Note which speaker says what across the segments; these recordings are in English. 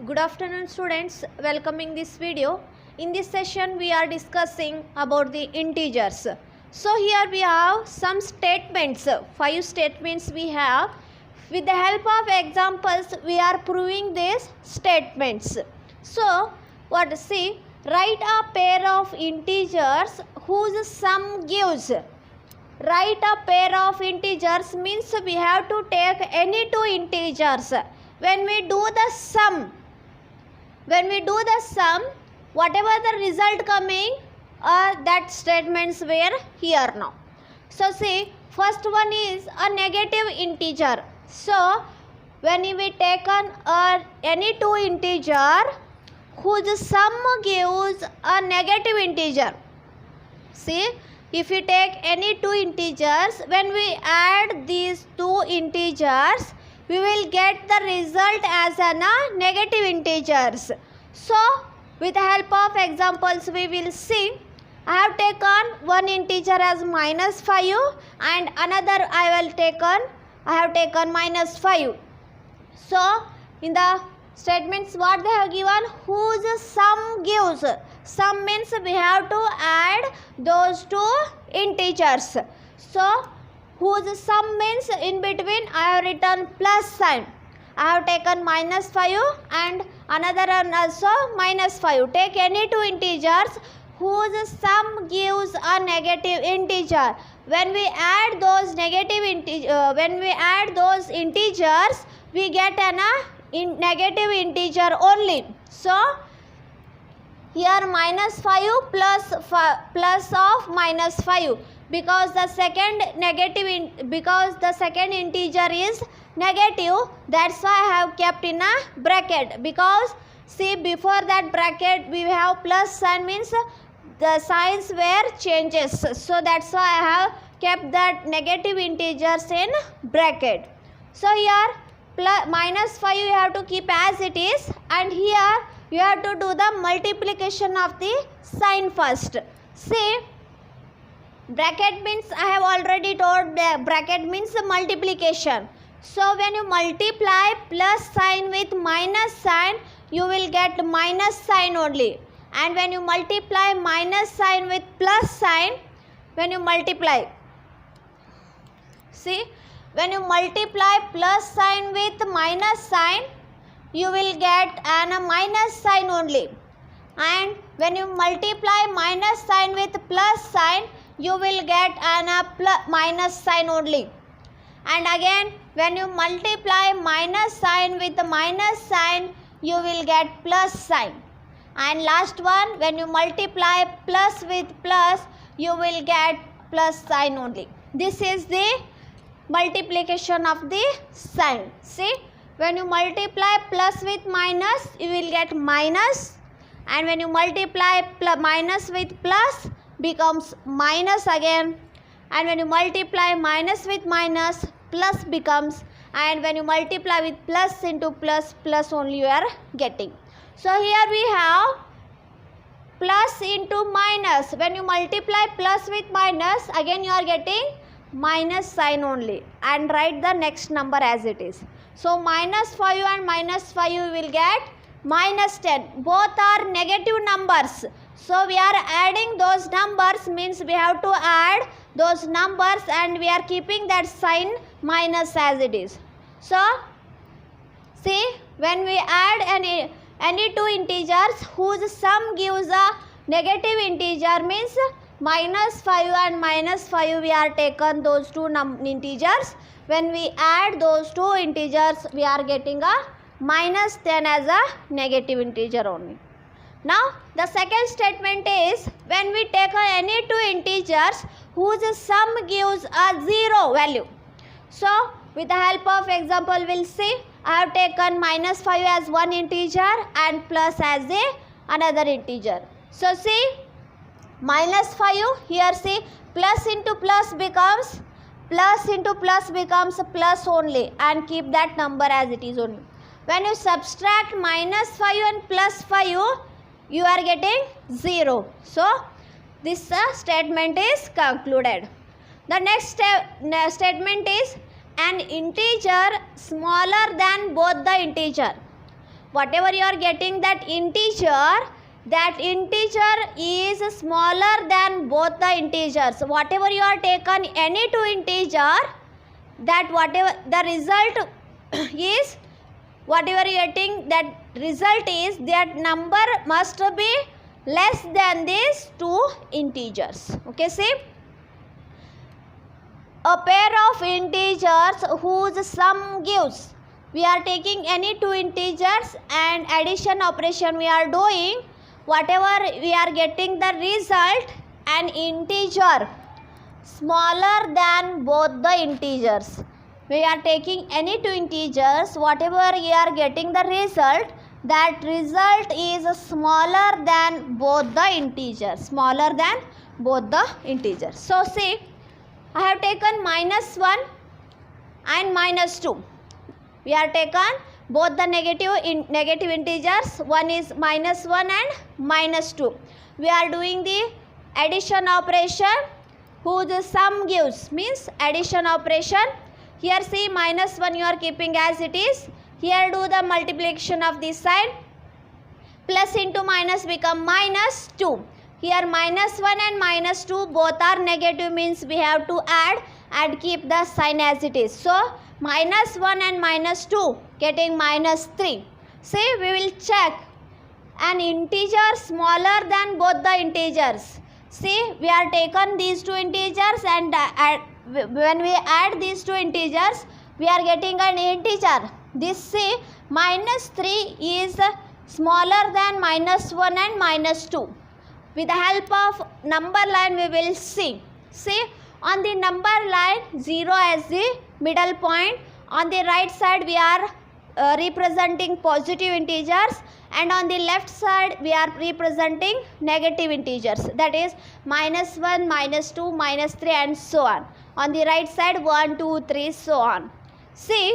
Speaker 1: Good afternoon students, welcoming this video. In this session we are discussing about the integers. So here we have some statements, 5 statements we have. With the help of examples we are proving these statements. So what see, write a pair of integers whose sum gives. Write a pair of integers means we have to take any two integers. When we do the sum, whatever the result coming, that statements were here now. So see, first one is a negative integer. So when we take any two integer whose sum gives a negative integer. See, if we take any two integers, when we add these two integers, we will get the result as negative integers. So with the help of examples we will see. I have taken one integer as -5 and another I have taken -5. So in the statements what they have given, whose sum gives. Sum means we have to add those two integers. So whose sum means in between I have written plus sign. I have taken -5 and another one also -5. Take any two integers whose sum gives a negative integer. When we add those integers, we get negative integer only. So here -5 plus of -5. Because the second integer is negative, that's why I have kept in a bracket. Because see, before that bracket we have plus sign, means the signs were changes. So that's why I have kept that negative integers in bracket. So here -5 you have to keep as it is, and here you have to do the multiplication of the sign first. See, bracket means I have already told, bracket means multiplication. So when you multiply plus sign with minus sign, you will get minus sign only. And when you multiply minus sign with plus sign, when you multiply plus sign with minus sign, you will get a minus sign only. And when you multiply minus sign with plus sign, you will get minus sign only. And again, when you multiply minus sign with minus sign, you will get plus sign. And last one, when you multiply plus with plus, you will get plus sign only. This is the multiplication of the sign. See, when you multiply plus with minus, you will get minus. And when you multiply minus with plus, becomes minus again. And when you multiply minus with minus, plus becomes. And when you multiply with plus into plus, plus only you are getting. So here we have plus into minus. When you multiply plus with minus, again you are getting minus sign only. And write the next number as it is. So -5 and -5 you will get -10. Both are negative numbers. So we are adding those numbers, means we have to add those numbers, and we are keeping that sign minus as it is. So see, when we add any two integers whose sum gives a negative integer, means -5 and -5 we are taken those two integers. When we add those two integers, we are getting a -10 as a negative integer only. Now the second statement is, when we take any two integers whose sum gives a 0 value. So with the help of example we'll see. I have taken -5 as one integer and plus as another integer. So see, -5, here see, plus into plus becomes plus only, and keep that number as it is only. When you subtract -5 and +5, you are getting 0. So this statement is concluded. The next statement is, an integer smaller than both the integer. whatever you are getting that integer is smaller than both the integers. Whatever you are taken any two integer, that whatever the result is, whatever you are getting, that result is that number must be less than these two integers. Okay, see, a pair of integers whose sum gives, we are taking any two integers and addition operation we are doing, whatever we are getting the result, an integer smaller than both the integers. We are taking any two integers, whatever we are getting the result, that result is smaller than both the integers, smaller than both the integers. So see, I have taken -1 and -2. We are taken both the negative integers, one is -1 and -2. We are doing the addition operation whose sum gives, means addition operation. Here see, -1 you are keeping as it is. Here do the multiplication of this sign. Plus into minus become -2. Here -1 and -2 both are negative, means we have to add and keep the sign as it is. So -1 and -2 getting -3. See, we will check an integer smaller than both the integers. See, we are taken these two integers and when we add these two integers, we are getting an integer. This see, -3 is smaller than -1 and -2. With the help of number line we will see. See, on the number line 0 as the middle point. On the right side we are representing positive integers, and on the left side we are representing negative integers, that is -1, -2, -3 and so on. On the right side 1, 2, 3 so on. See,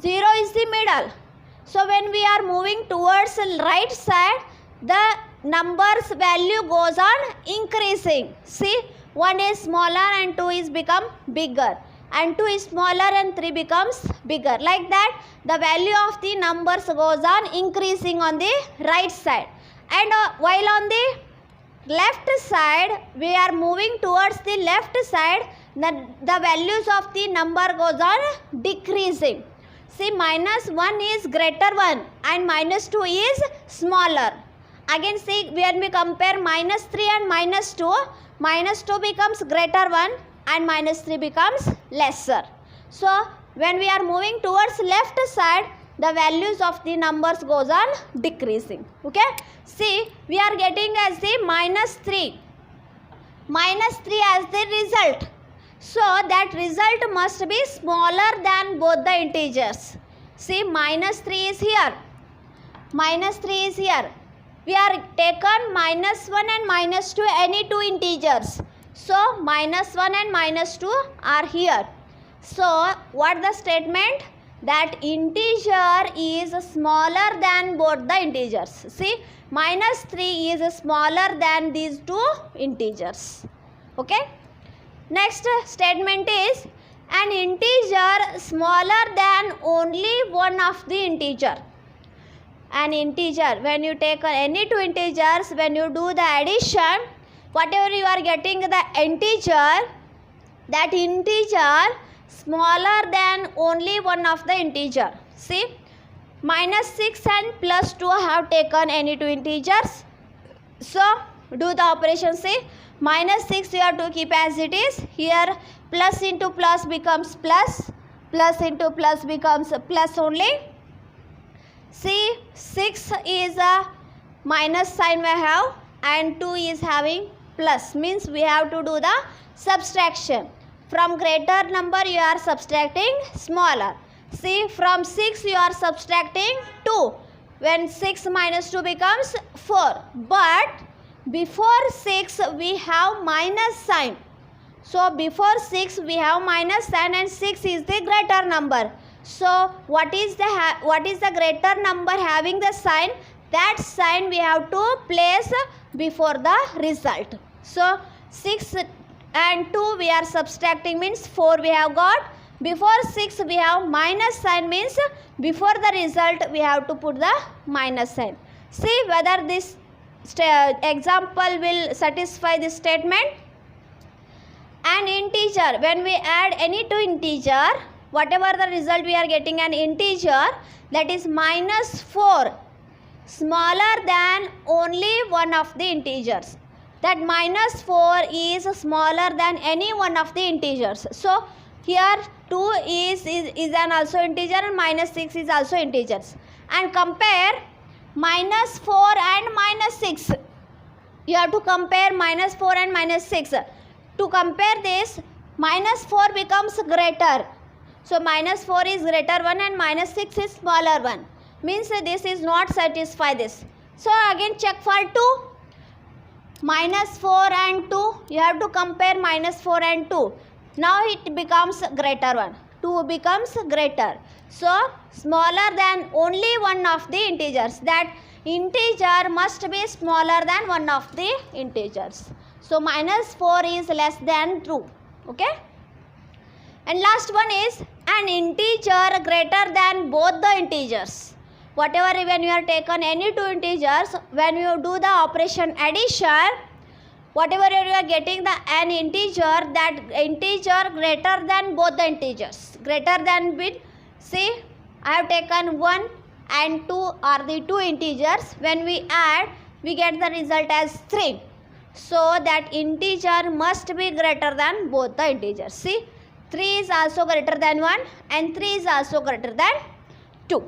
Speaker 1: 0 is the middle. So when we are moving towards the right side, the numbers value goes on increasing. See, 1 is smaller and 2 is become bigger, and 2 is smaller and 3 becomes bigger. Like that, the value of the numbers goes on increasing on the right side. And while on the left side, we are moving towards the left side, the values of the number goes on decreasing. See, -1 is greater one and -2 is smaller. Again see, when we compare -3 and -2 becomes greater one and -3 becomes lesser. So when we are moving towards left side, the values of the numbers goes on decreasing. Okay, see, we are getting as the -3 as the result. So that result must be smaller than both the integers. See, -3 is here, -3 is here. We are taken -1 and -2 any two integers. So -1 and -2 are here. So what the statement? That integer is smaller than both the integers. See, -3 is smaller than these two integers. Okay. Next statement is an integer smaller than only one of the integer. An integer, when you take any two integers, when you do the addition, whatever you are getting the integer, that integer smaller than only one of the integer. See, -6 and +2 have taken any two integers. So do the operation. See, -6 you have to keep as it is. Here plus into plus becomes plus, plus into plus becomes plus only. See, 6 is a minus sign we have and 2 is having plus, means we have to do the subtraction. From greater number you are subtracting smaller. See, from 6 you are subtracting 2. When 6 minus 2 becomes 4. But before 6 we have minus sign. So before 6 we have minus sign and 6 is the greater number. So what is the greater number having the sign? That sign we have to place before the result. So 6 and 2 we are subtracting, means 4 we have got. before 6 we have minus sign, means before the result we have to put the minus sign. See whether this example will satisfy this statement. An integer, when we add any two integer, whatever the result we are getting an integer, that is minus 4, smaller than only one of the integers. That minus 4 is smaller than any one of the integers. So here 2 is an also integer and minus 6 is also integers. And compare minus 4 and minus 6. You have to compare minus 4 and minus 6. To compare this, minus 4 becomes greater. So minus 4 is greater one and minus 6 is smaller one. Means this is not satisfy this. So again check for 2. Minus 4 and 2. You have to compare minus 4 and 2. Now it becomes greater one. 2 becomes greater. So smaller than only one of the integers. That integer must be smaller than one of the integers. So minus 4 is less than 2. Okay. And last one is an integer greater than both the integers. Whatever, when you are taken any two integers, when you do the operation addition, whatever you are getting an integer, that integer greater than both the integers. Greater than bit, see I have taken 1 and 2 are the two integers. When we add, we get the result as 3. So that integer must be greater than both the integers. See, 3 is also greater than 1 and 3 is also greater than 2.